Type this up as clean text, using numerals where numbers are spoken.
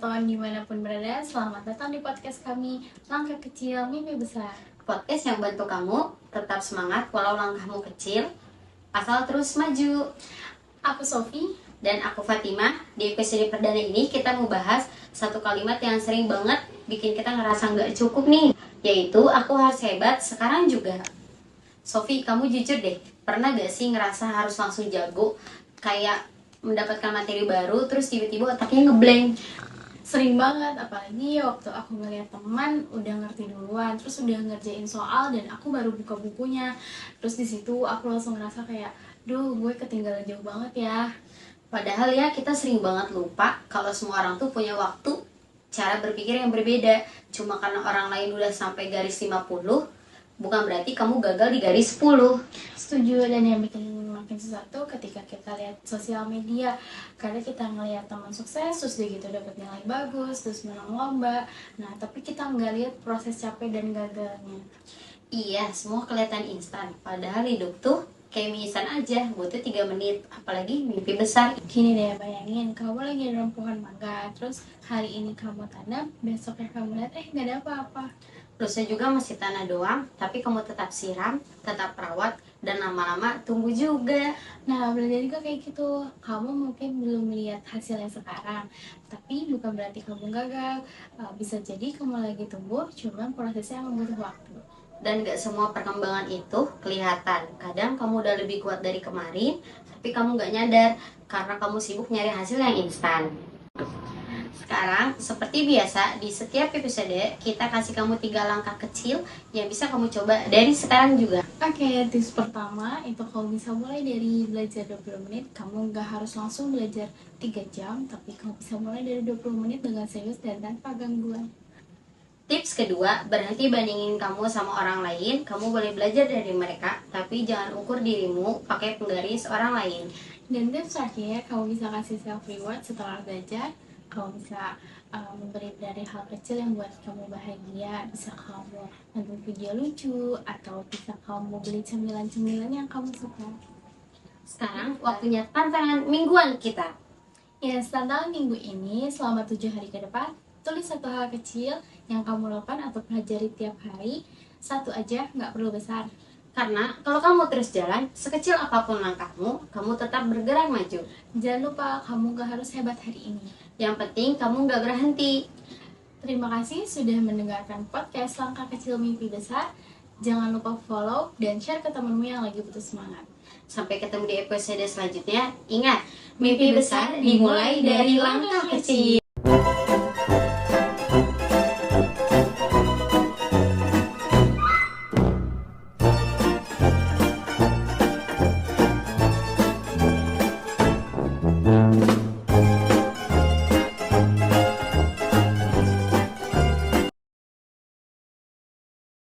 penonton dimanapun berada, selamat datang di podcast kami, Langkah Kecil Mimpi Besar. Podcast yang bantu kamu tetap semangat walau langkahmu kecil, asal terus maju. Aku Sofi. Dan aku Fatimah. Di episode perdana ini kita mau bahas satu kalimat yang sering banget bikin kita ngerasa nggak cukup nih, yaitu aku harus hebat sekarang juga. Sofi, kamu jujur deh, pernah gak sih ngerasa harus langsung jago, kayak mendapatkan materi baru terus tiba-tiba otaknya ngeblank? Sering banget, apalagi waktu aku ngeliat teman udah ngerti duluan, terus udah ngerjain soal dan aku baru buka bukunya. Terus di situ aku langsung ngerasa kayak, duh gue ketinggalan jauh banget ya. Padahal ya kita sering banget lupa kalau semua orang tuh punya waktu, cara berpikir yang berbeda. Cuma karena orang lain udah sampai garis 50, bukan berarti kamu gagal di garis 10. Setuju, dan yang bikin makin susah tuh ketika kita lihat sosial media. Karena kita ngelihat teman sukses, terus dia gitu dapat nilai bagus, terus menang lomba. Nah, tapi kita nggak lihat proses capek dan gagalnya. Iya, semua kelihatan instan. Padahal hidup tuh kayak mie instan aja, butuh 3 menit. Apalagi mimpi besar. Gini deh, bayangin kamu lagi dalam pohon mangga, terus hari ini kamu tanam, besoknya kamu lihat nggak ada apa-apa. Plusnya juga masih tanah doang, tapi kamu tetap siram, tetap rawat, dan lama-lama tumbuh juga. Nah, belajar juga kayak gitu. Kamu mungkin belum melihat hasilnya sekarang, tapi bukan berarti kamu gagal. Bisa jadi kamu lagi tumbuh, cuman prosesnya emang butuh waktu. Dan gak semua perkembangan itu kelihatan. Kadang kamu udah lebih kuat dari kemarin, tapi kamu gak nyadar karena kamu sibuk nyari hasil yang instan. Sekarang, seperti biasa, di setiap episode kita kasih kamu 3 langkah kecil yang bisa kamu coba dari sekarang juga. Oke, tips pertama itu kamu bisa mulai dari belajar 20 menit. Kamu gak harus langsung belajar 3 jam, tapi kamu bisa mulai dari 20 menit dengan serius dan tanpa gangguan. Tips kedua, berhenti bandingin kamu sama orang lain. Kamu boleh belajar dari mereka, tapi jangan ukur dirimu pakai penggaris orang lain. Dan tips terakhir, kamu bisa kasih self reward setelah belajar. Kamu bisa memberi dari hal kecil yang buat kamu bahagia. Bisa kamu nonton video lucu, atau bisa kamu beli cemilan-cemilan yang kamu suka. Sekarang waktunya tantangan mingguan kita. Ya, tantangan minggu ini selama 7 hari ke depan, tulis satu hal kecil yang kamu lakukan atau pelajari tiap hari. Satu aja, nggak perlu besar. Karena kalau kamu terus jalan, sekecil apapun langkahmu, kamu tetap bergerak maju. Jangan lupa, kamu gak harus hebat hari ini. Yang penting kamu gak berhenti. Terima kasih sudah mendengarkan podcast Langkah Kecil Mimpi Besar. Jangan lupa follow dan share ke temanmu yang lagi butuh semangat. Sampai ketemu di episode selanjutnya. Ingat, mimpi besar dimulai dari langkah kecil.